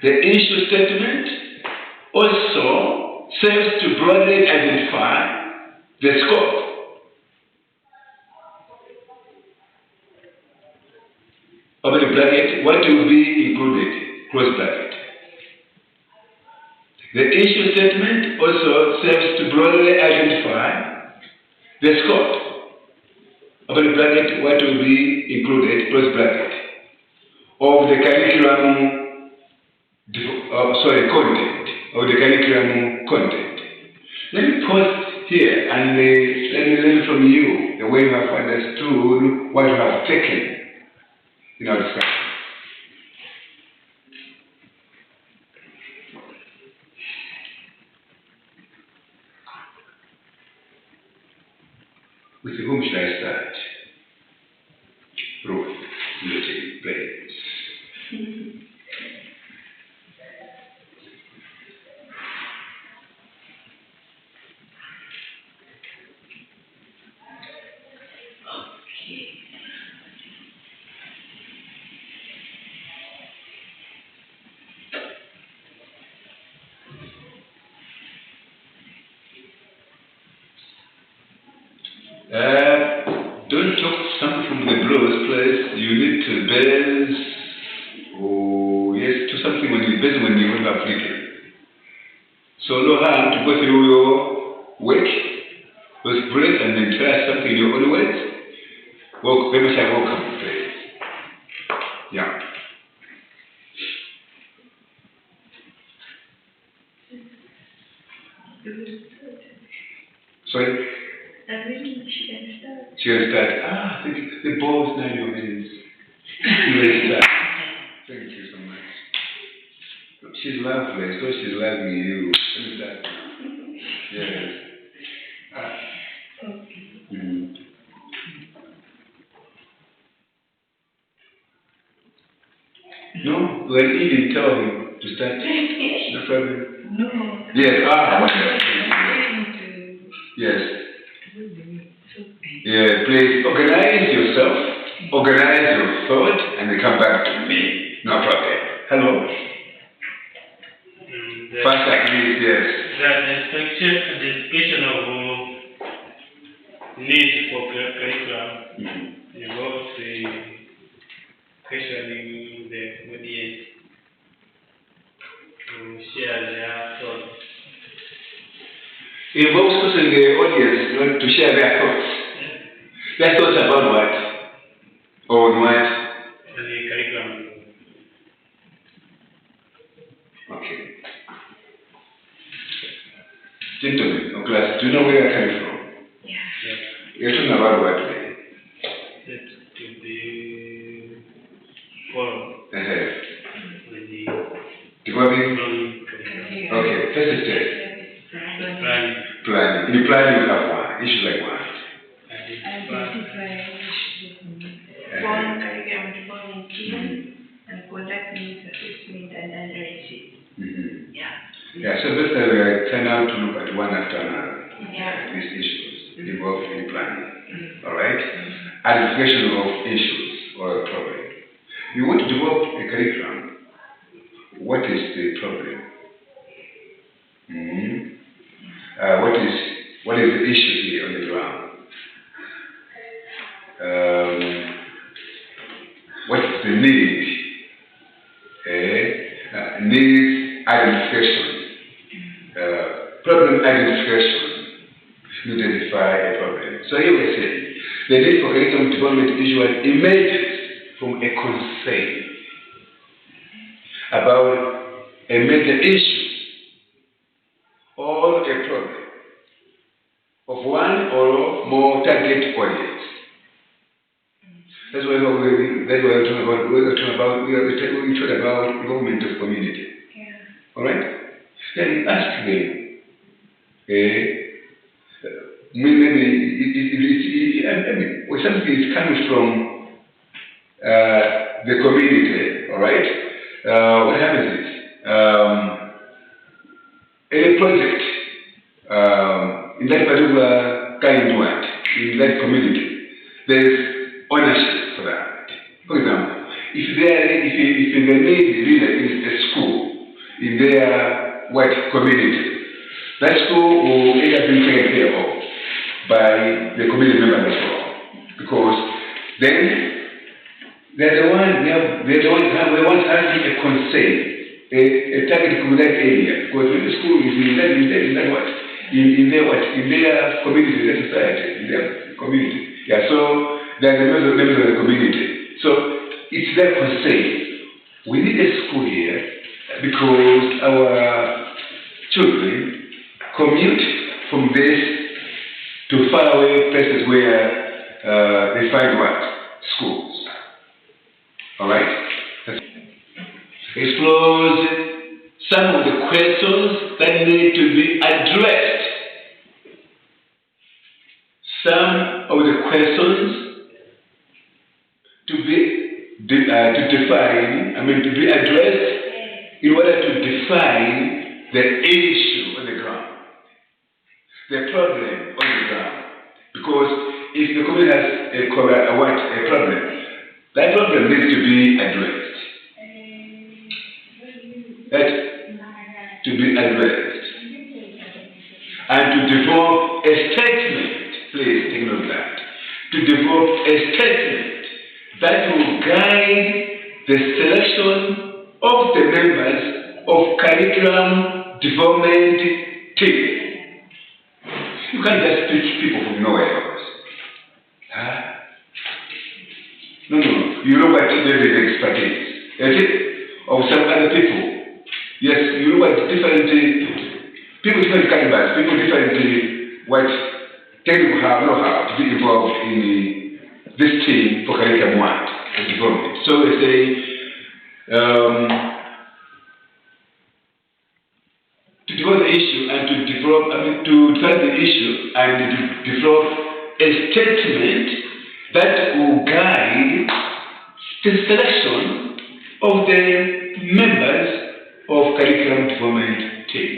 The issue statement also serves to broadly identify the scope. Open the bracket, what will be included, close bracket. The issue statement also serves to broadly identify the scope. Open the bracket, what will be included, close bracket, of the curriculum, content, of the curriculum content. Let me pause here and let me learn from you the way you have understood what you have taken in our discussion. With whom should I start? Ruth, Lucy, please. Don't talk something from the blues, please. You need to base, to something when you have written. So, Laura, to go through your work with breath and then try something in your own words. Very much welcome, please. Yeah. Sorry? She can start. She can start. The ball is now in your hands. You may start. Thank you so much. She's lovely, so she's loving you. Let me start now. Yes. No, well, you didn't tell him to start. No problem. No. Yes, wonderful. Yes. Yeah, please organize yourself, organize your thought, and then come back to me. No problem. Hello? Pastor, please, yes. The description of need for curriculum involves questioning the audience to share their thoughts. It involves questioning the audience to share their thoughts. Their thoughts about what? Or on what? The curriculum. Okay. Gentlemen, or class, do you know where you're coming from? Yeah. You're talking about what today? That to be followed with the Developing? Okay, first step. Planning. In planning, you have one. Issues like one. Form curriculum development and conduct needs assessment and analysis. Yeah, so this time we are trying out to look at one after another. Yeah. These issues involved in planning. Alright? Identification of issues or a problem. You want to develop a curriculum. What is the problem? What is the issue here on the ground? What is the need? Needs identification. Problem identification to identify a problem. So here we say the need for curriculum development usually emerges from a concern about a major issue or a problem of one or more target audience. That's why we're talking about involvement of community. Yeah. All right. Then ask them. Maybe something is coming from the community. All right. What happens is any project in that particular kind one in that community, there's ownership for that. For example, if the need really is a school, their what community. That school will either be taken care of by the community members as well, because then they're the ones having a concern, a target for that area. Because when the school is in their community, their society, in their community. Yeah, so they're the members of the community. So it's their concern. We need a school here because our children commute from this to faraway places where they find what? Schools. Alright? Explores some of the questions that need to be addressed. Some of the questions to be addressed in order to define the issue on the ground, the problem on the ground. Because if the community has a problem, that problem needs to be addressed. And to develop a statement, please take note of that. To develop a statement that will guide the selection of the members of curriculum development team. You can't just pick people from nowhere else. Huh? No. You know what there is expertise. Of some other people. Yes, you know what different different calibers, people different what technical know-how to be involved in this team for curriculum 1 and development. So we say to develop the issue and to define the issue and to develop a statement that will guide the selection of the members of curriculum development team.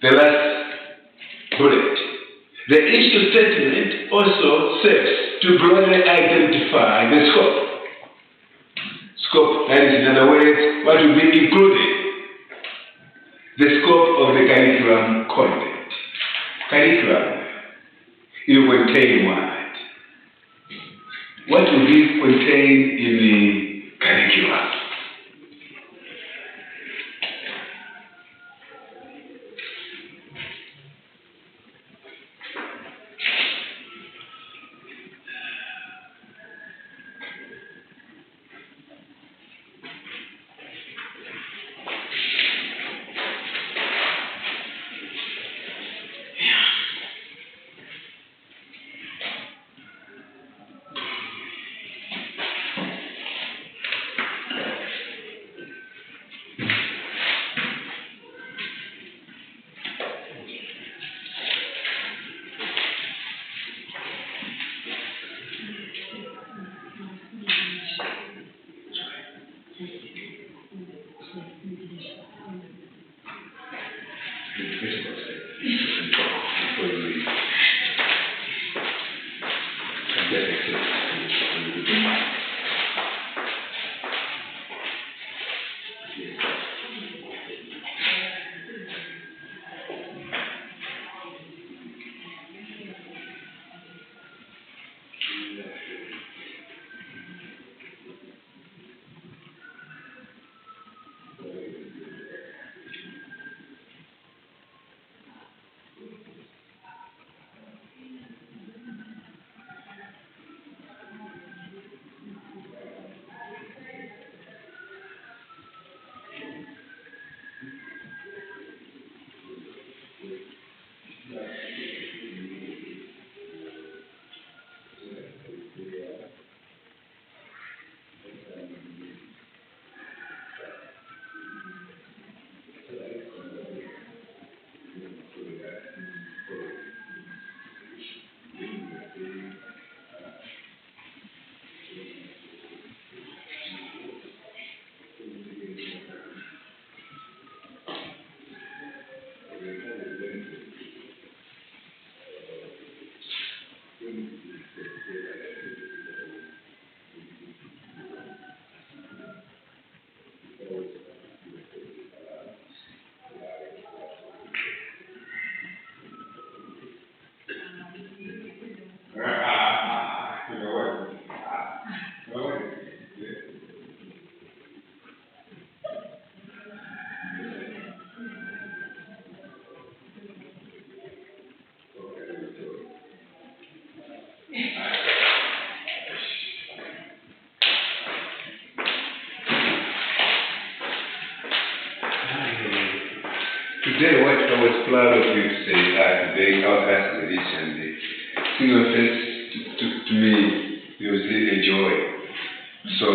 The last bullet. The issue statement also serves to broadly identify the scope. Scope, that is in other words, what will be included. The scope of the curriculum content. Curriculum, it will contain what? What will be contained in the curriculum? today what I was proud of you to say today I was asked the this and seeing your face to me it was really a joy. So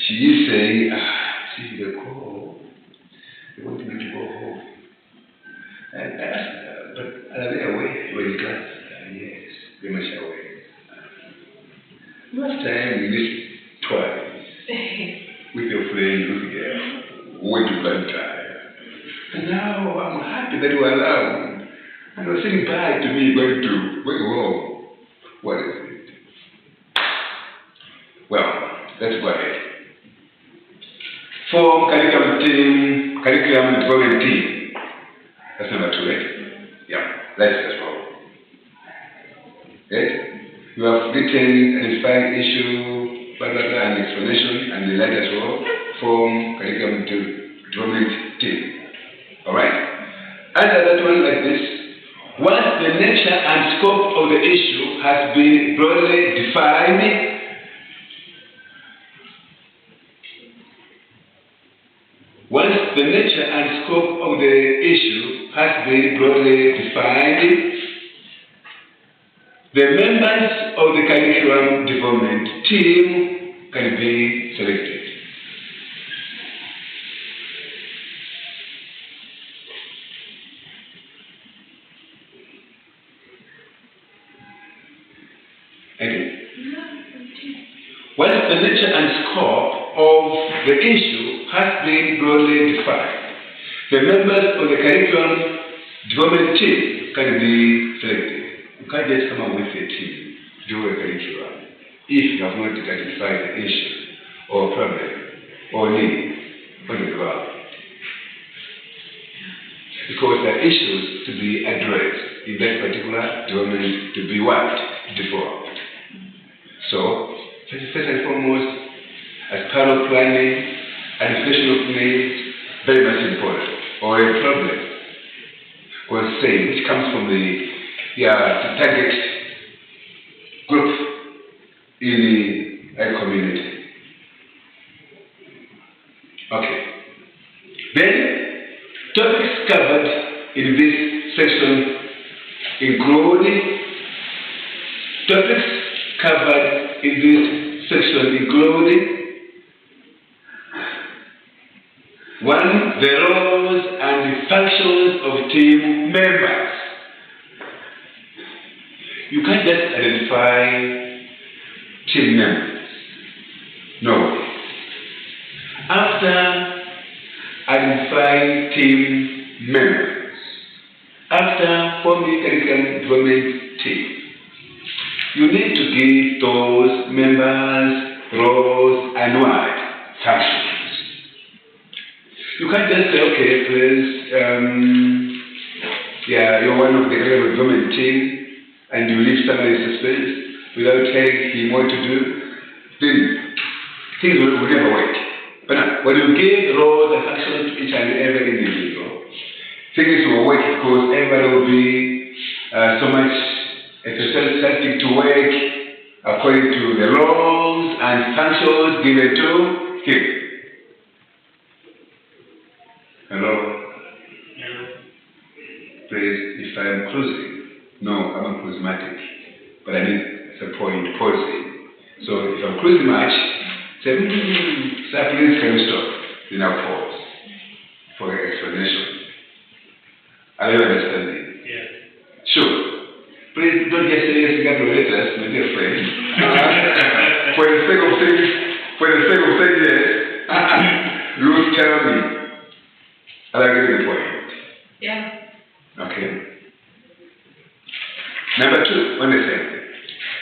she is saying, see they go home. They want me to go home. And I asked her, but are they away when you class? Yes, very much away. Last time we missed twice with your friend Ruthie. Went to Blantyre. And now I'm happy that you are around. And you're saying bye to me going home. What is it? Well, let's go ahead. Form curriculum development team. That's number 2, right? Yeah, that's all. Okay? You have written, identified issue, blah, blah, blah, and explanation, and the like as well. Form curriculum development team. Alright? Answer that one like this. Once the nature and scope of the issue has been broadly defined, once the nature and scope of the issue has been broadly defined, the members of the curriculum development team can be selected. Again. Once the nature and scope of the issue has been broadly defined, the members of the curriculum development team can be selected. You can't just come up with a team to do a curriculum if you have not identified the issue or problem or need on the ground. Because there are issues to be addressed in that particular development to be what? Developed. So, first and foremost, as part of planning, identification of needs, very much important, or a problem, was saying, which comes from the target group in the community. Okay. Then, topics covered in this section include one, the roles and the functions of team members. You can't just identify team members. No. After identifying team members, after forming curriculum development team, you need to give those members roles and what? Functions. You can't just say, okay, please, you're one of the curriculum development team, and you leave somebody in suspense without telling him what to do, then things will never work. But now, when you give roles and functions to each and every individual, things will work because everybody will be so much enthusiastic to work according to the roles and functions given to him. Hello? Please, if I'm cruising, no, I'm not charismatic, but I need some point pausing. So if I'm cruising much, say, sir, please can you stop? Then I'll pause for explanation. Are you understanding? Yeah. Sure. Please don't just say yes, you got to let us, my dear friend. For the sake of saying yes, you tell me. I get the point. Yeah. Okay. Number 2, understand.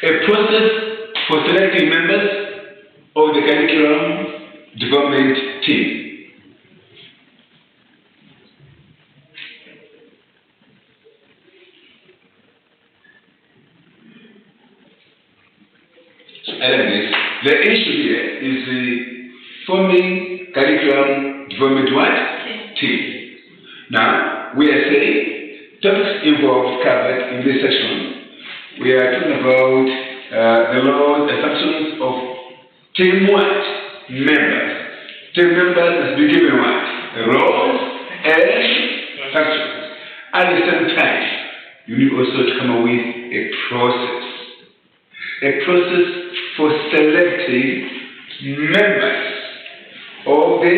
A process for selecting members of the curriculum development team. I like this. The issue here is the forming curriculum development what? Team. Now, we are saying topics involved covered in this section. We are talking about the roles and functions of team what? Members. Team members must be given what? Roles and functions. At the same time, you need also to come up with a process. A process for selecting members of the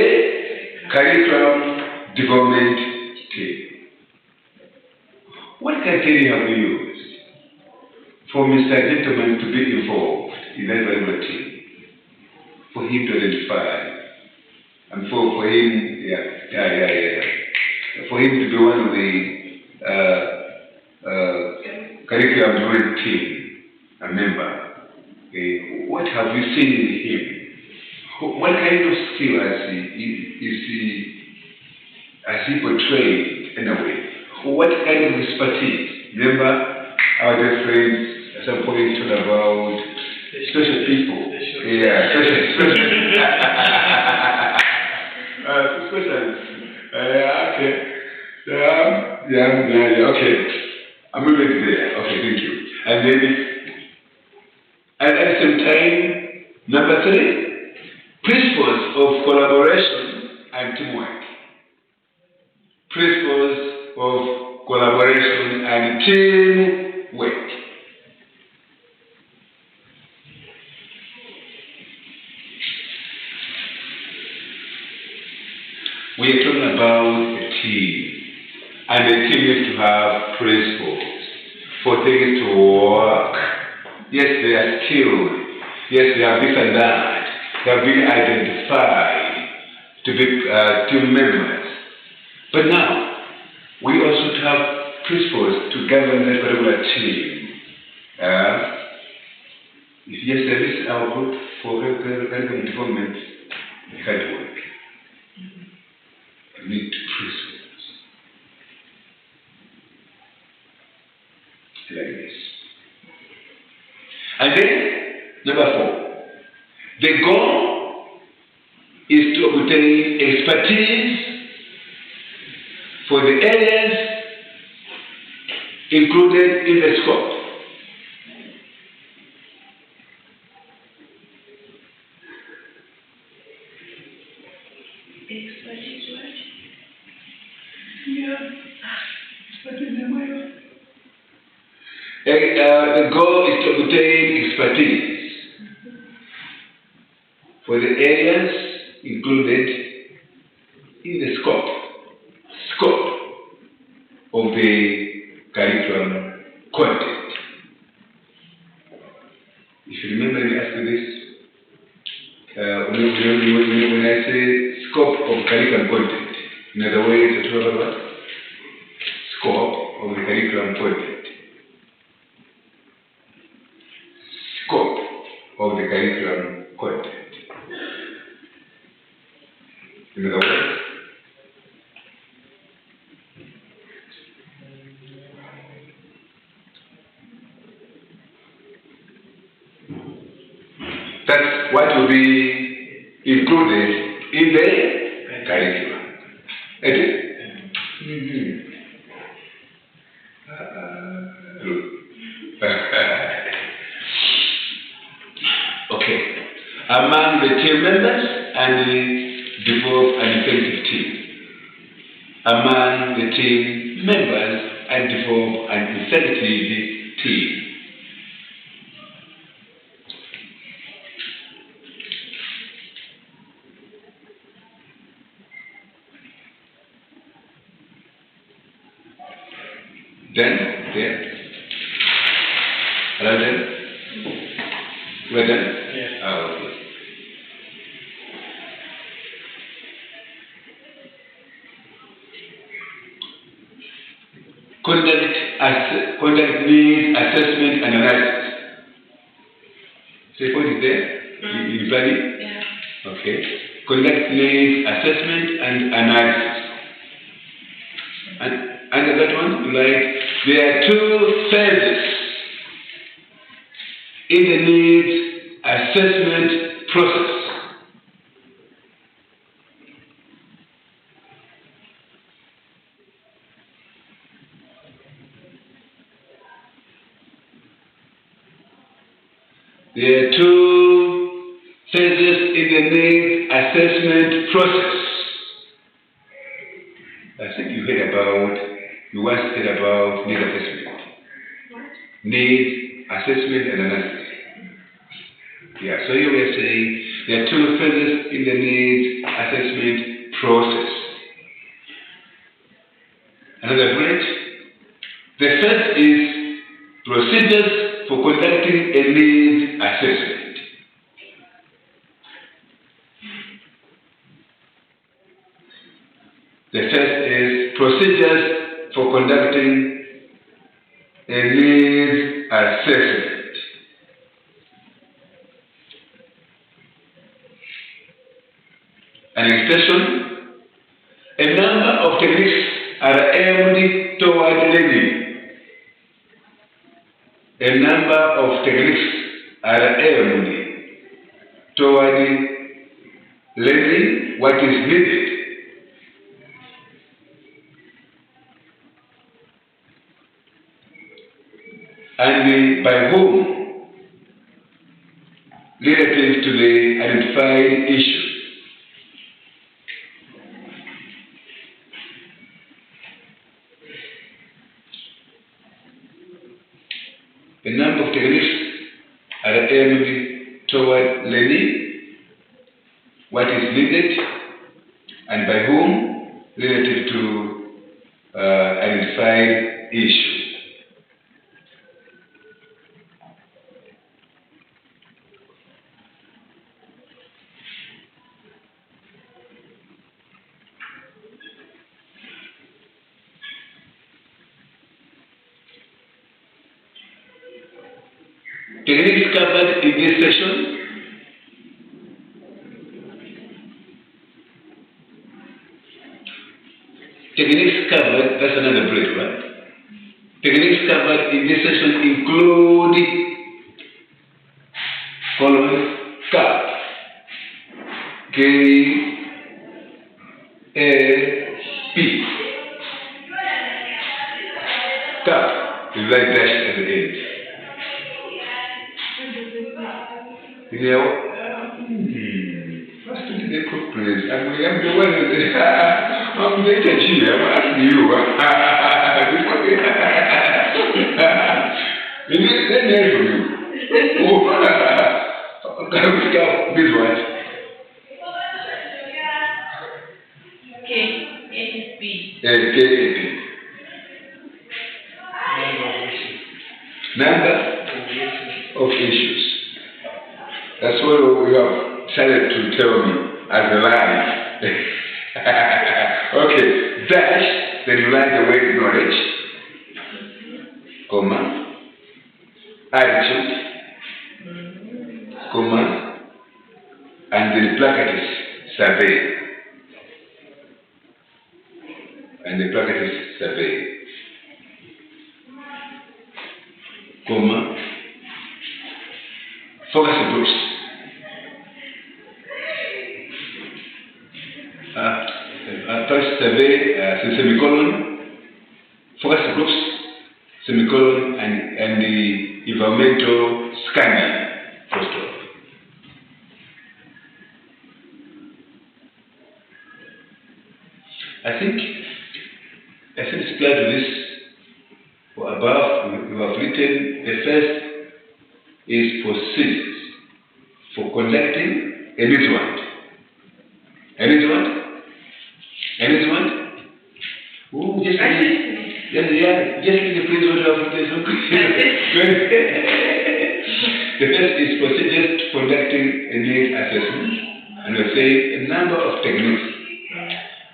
curriculum development team. What criteria have we used for Mr. Gentleman to be involved in that particular team? For him to identify, and for him, for him to be one of the curriculum development team, a member. What have you seen in him? What kind of skill has he portrayed in a way? What kind of expertise? Remember, our dear friends at some point talked about special people. Yeah, special. Okay. Yeah, okay. I'm moving there. Okay, thank you. And then, and at the same time, number 3, principles of collaboration and teamwork. Principles of collaboration and teamwork. We are talking about a team, and the team needs to have principles for things to work. Yes, they are skilled. Yes, they have this and that. They have been identified to be team members. But now, we also have principles to govern that particular team. If yes, there is our group for curriculum development, it can't work. We need principles. Like this. And then, number 4, the goal is to obtain expertise for the areas included in the scope. Expertise what? Yeah, expertise in my life. The goal is to obtain expertise for the areas included in the scope of the curriculum content. If you remember me asking this, when I say scope of curriculum content, in other words, it's talking about scope of the curriculum content. Scope of the curriculum content. In other words, that's what will be included in the curriculum. Okay? Okay. Among the team members and develop an effective team. Among the team members and develop an effective team. Then, there. Hello, then? We're done? Yes. Okay. Conduct needs assessment and analysis. Say what is there? In planning? Yeah. Okay. Conduct needs assessment and analysis. And that one, like, there are 2 phases in the needs assessment process. There are 2 phases in the needs assessment process. I think you heard about about need assessment. What? Need assessment and analysis. Yeah, so here we are saying there are two phases in the needs assessment process. Another bullet. The first is procedures for conducting a needs assessment. The first is procedures for conducting a needs assessment. An expression, a number of techniques are aimed toward learning. A number of techniques are aimed toward learning what is needed. And by whom relative to the identified issue. A number of techniques are aimed toward learning what is needed and by whom relative to identified issue. Techniques covered in this section. Techniques covered, that's another bullet, right? Techniques covered in this section include colon CAP, K-A-P. CAP is like dash at the end. You know, first to the cook place. I'm the one I'm the teacher. I'm asking you. Let me hear from you. Oh, can we start this one? K-A-P. K-A-P. Number of issues. That's what you have decided to tell me as a lie. Okay, dash, then you like the word knowledge, comma, attitude, comma, and then bracket is survey. And the bracket is survey, comma, focus groups. First survey, semicolon, focus groups, semicolon, and the environmental scanning, first of all. I think it's clear to this, or above, we have written the first is procedures for conducting a needs want. A needs want? A needs want? Oh, just read the phrase what you have written. The first is procedures for conducting a needs assessment, and we're saying a number of techniques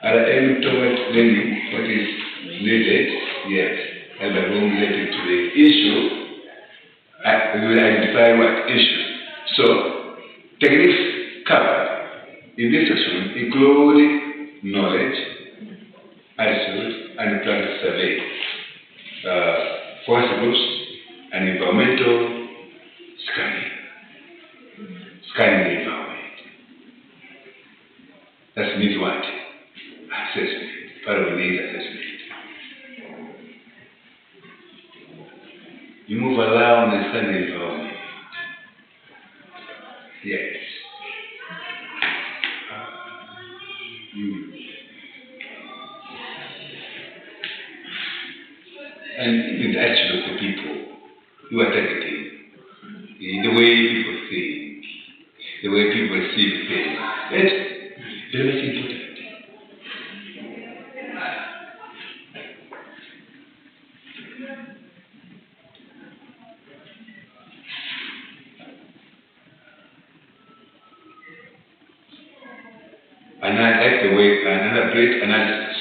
are aimed towards learning what is needed, yes, and by whom related to the issue. We will identify what issue. So, techniques covered in this section include knowledge, attitude, and practice survey, forest groups, and environmental scanning. Scanning the environment. That's needs what? Assessment. Part of the needs assessment. You move around and scan the environment. Yes. you are targeting. In the way people think, the way people see things. It's very much important. And I like the way another great analysis.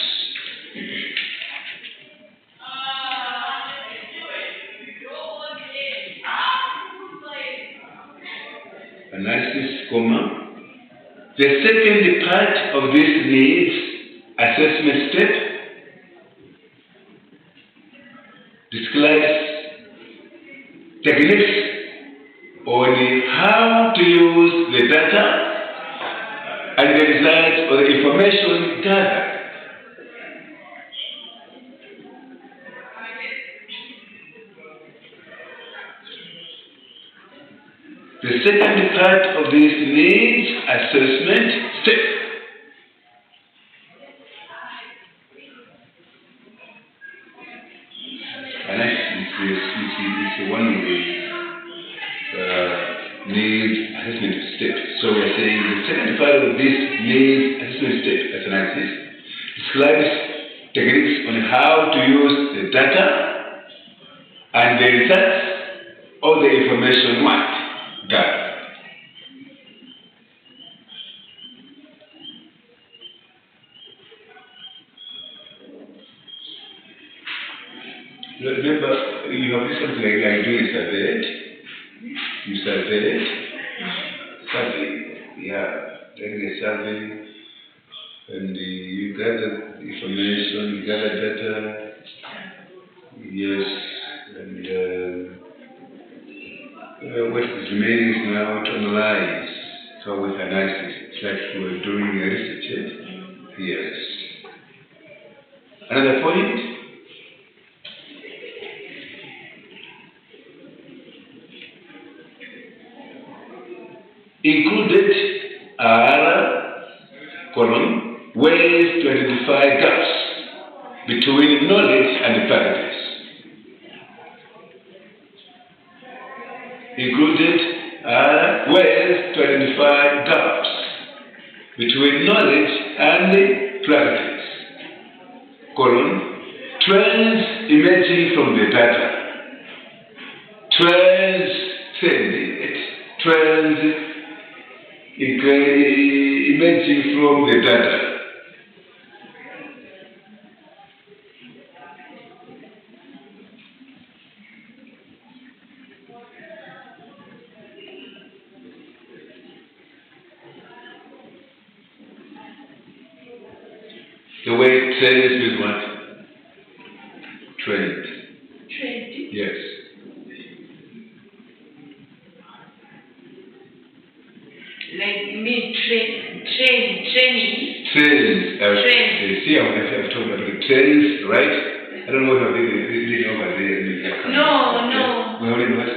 Analysis, comma. The second part of this needs assessment step describes techniques on how to use the data and the results or the information gathered. The second part of this needs assessment step is one of the needs assessment steps. So we are saying the second part of this needs assessment step as analysis describes techniques on how to use the data and the results of the information gathered. Remember, you have this something like doing a survey. You survey, taking a survey, and you gather information, you gather data, yes, and what is remaining is now to analyze. So with analysis, it's like we're doing a research. Yes. Another point. Included are ways to identify gaps between knowledge and practice. Included are ways to identify gaps between knowledge and practice. Trends emerging from the data. Trends emerging from the data. The way trends is what? Trend. Trend. Yes. Like you mean training. Trends. Trends. See, I've talked about the trends, right? I don't know what they're reading over there. No. Well, what?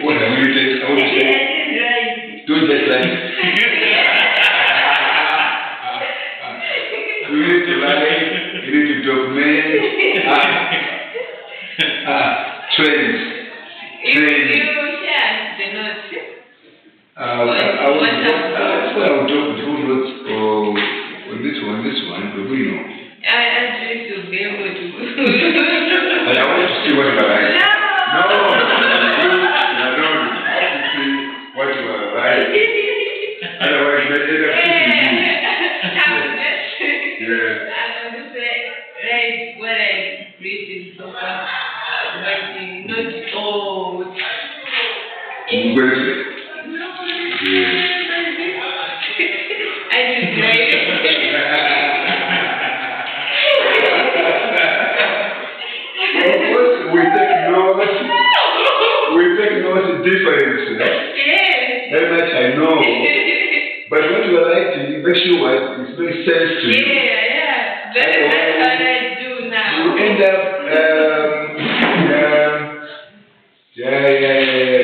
What have you said? I want to say. Right. Don't just like. You need to write. You need to document. Trends. I will talk two notes on this one, but we know. I need to be able to. And I want to see what you are like. No, I want to see what you are like. Otherwise, you end up I'm going to say what I read so far, but not all. We take notes difference. Yes. Very much I know. But what you are writing, make sure it makes sense to you. Yeah. That's what I do now. You end up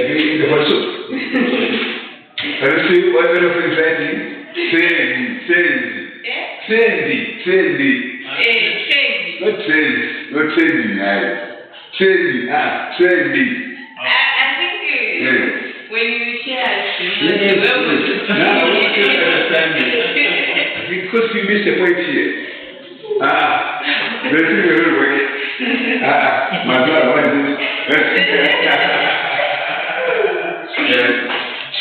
getting the whole soup. Can you see what kind of things writing? Not trendy. Training. I think when you share, Now I want you to understand me. Because you missed the point here. The thing will work. My brother, what is this? Yes.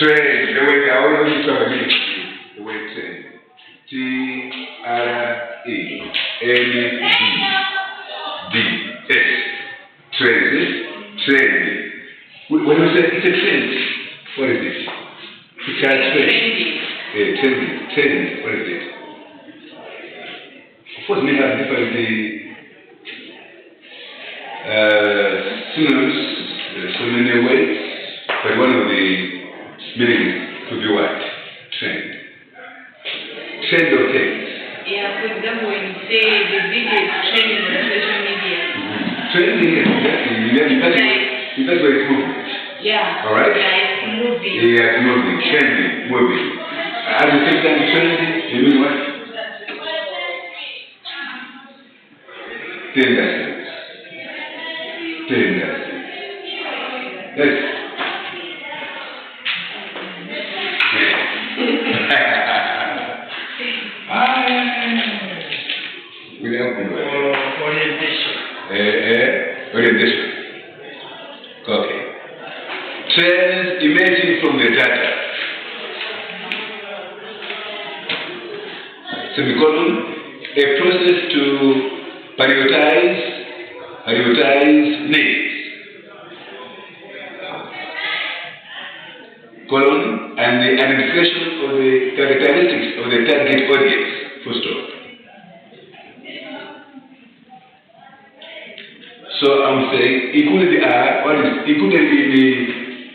Train. The way I always talk about it. The way train. T-R-A-N-D-D-S. Train. Train. When you say it's a train, what is it? It's a train. Training. What is it? Of course, we have different synonyms, so many ways, but one of the meanings could be what? Trend. Trend of things. Yeah, for example, when you say the video is trending on social media. Trending, exactly. That's where it's moving. Yeah. All right? Yeah, it's moving. Yeah, it's moving. Trending, moving. At the same time, trending, you mean what? Tendencies. Yes. Orientation. Orientation. Okay. Trends emerging from the data. Semicolon, a process to prioritize needs. Colon, and the identification of the characteristics of the target audience. Full stop. So I'm saying, including the what is included in the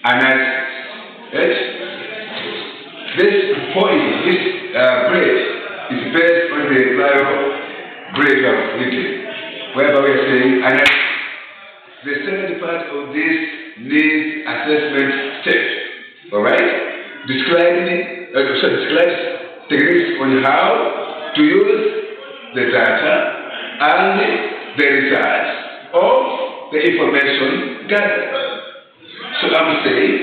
analysis. Right? This point, this grade is based on the prior grade of written, whereby we are saying analysis. The second part of this needs assessment step. Alright? Describes techniques on how to use the data and the results of the information gathered. So I'm saying,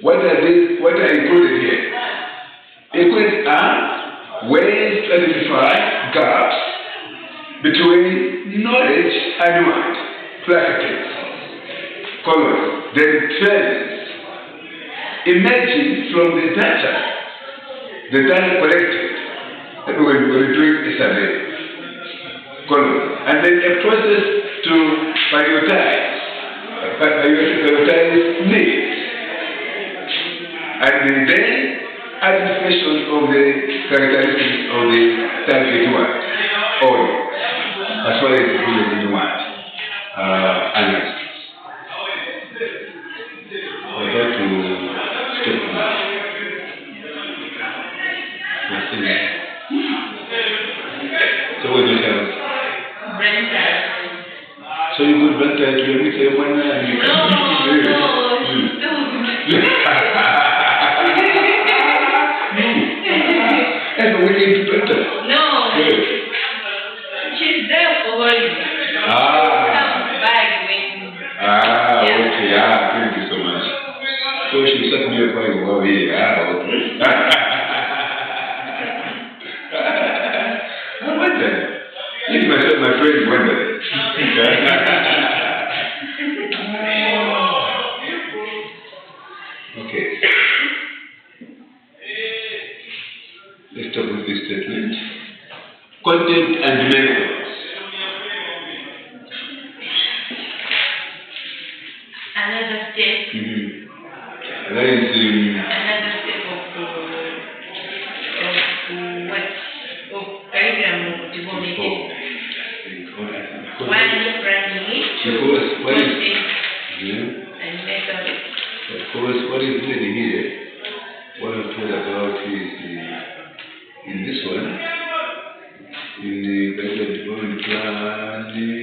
what are included here? Included are ways to identify gaps between knowledge and what? Practice. Then trends emerging from the data collected when we're doing a survey. And then a process to prioritize needs. And then identification of the characteristics of the target audience. As far as the analysis. I'd like to stop now. So what do you have? So you could rent that to me, say one and you can and we need to rent her. No. She's there for holiday. Okay. Thank you so much. So she set me up right over here. Okay. I wonder. If my friend wonder. Okay. Let's talk about this statement. Content and methods. Another step. That is another step of curriculum development. One is planning, content, and method. Of course, what is needed here, what I'm talking about is in this one, in the curriculum development planning.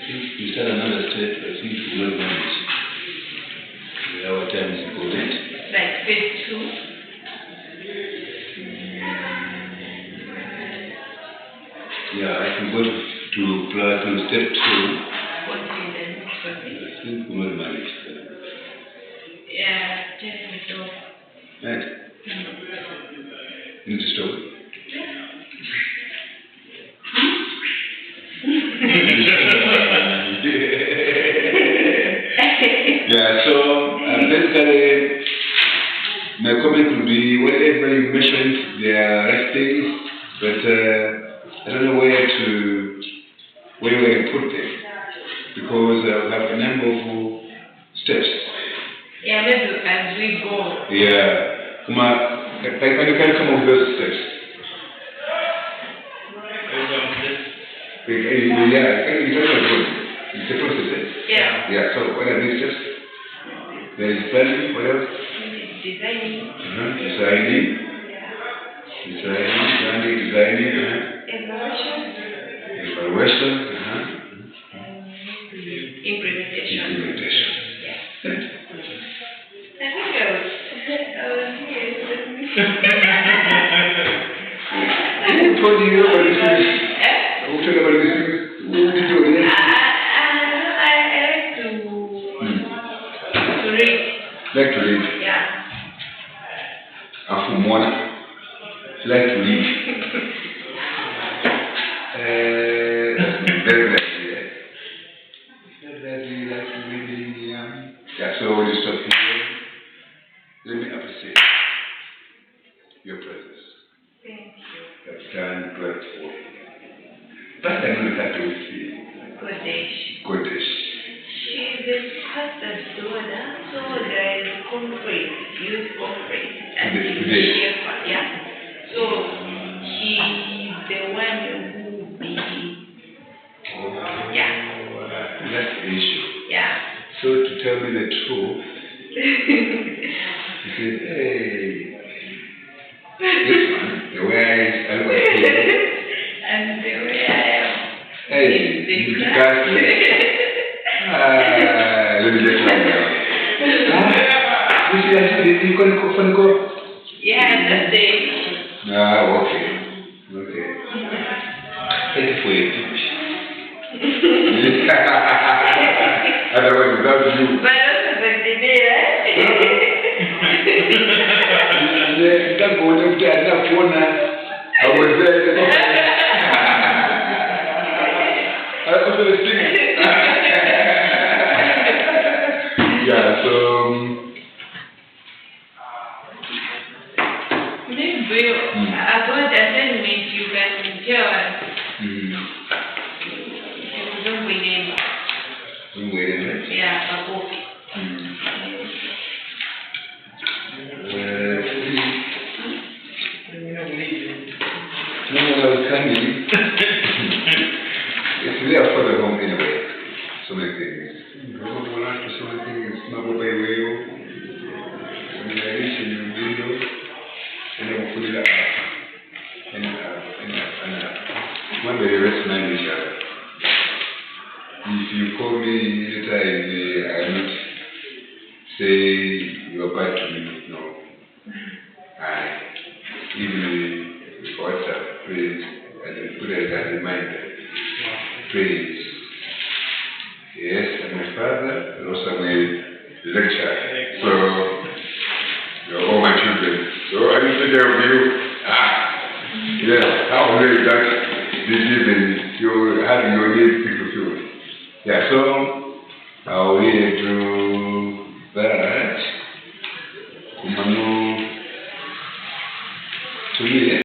If you start another step, I think we will manage. Our time is important. Like phase 2. Yeah, I can go to step 2. What is the next one? I think we will manage. Yeah, just the door. Right. You need to stop. Yeah, so basically, my comment would be whatever you mentioned, there are right things, but I don't know where to put them because I have a number of steps. Yeah, maybe as we go. Yeah, can you come up with those steps? Yeah, you tell me it's a process, eh? Yeah. Yeah, so what are these steps? There is planning, what else? Designing. Designing, planning, designing, evaluation, Implementation. implementation. Yeah. I think I was here. Who told you about these things? Who told you about these things? Who did you do it? I like to read. Like to read. Yeah. I'm from Mona. Like to read. Very nice. Very like reading. Yeah, so we'll just stop here. Let me appreciate your presence. Thank you. That's done great for you. But I'm going to have to see. Kodesh. Goodness. She's a pastor's daughter, so there is conference, youth conference. And Today. Yeah. So she's the one who will be. Yeah. That's the issue. Yeah. So to tell me the truth, he said, hey, this one, the way I look at you, And the way I am. hey, The you class. got it. Let me just lie down. You see, you can go. Yeah, that's it. Okay. Thank you for your teach. Otherwise, without you. But also the day, right? That boy, I was there. I was singing. Yeah, so. Maybe about assignment you can tell us. You don't win it. Yeah, a copy. No, I was coming. It's there for the home anyway. So many things. So many things. Small by way. When I reach in the window, and I will put it up. And one day the rest man each other. If you call me anytime, I will not say you are bad to me. No. Even WhatsApp, please, and put it as a reminder. Please. Yes, I'm my father, and also I'm a lecturer. So, you're all my children. So I need to take care of you. Yeah, how great that this evening you're having your needs fulfilled. Yeah, so I'll really do that. To me,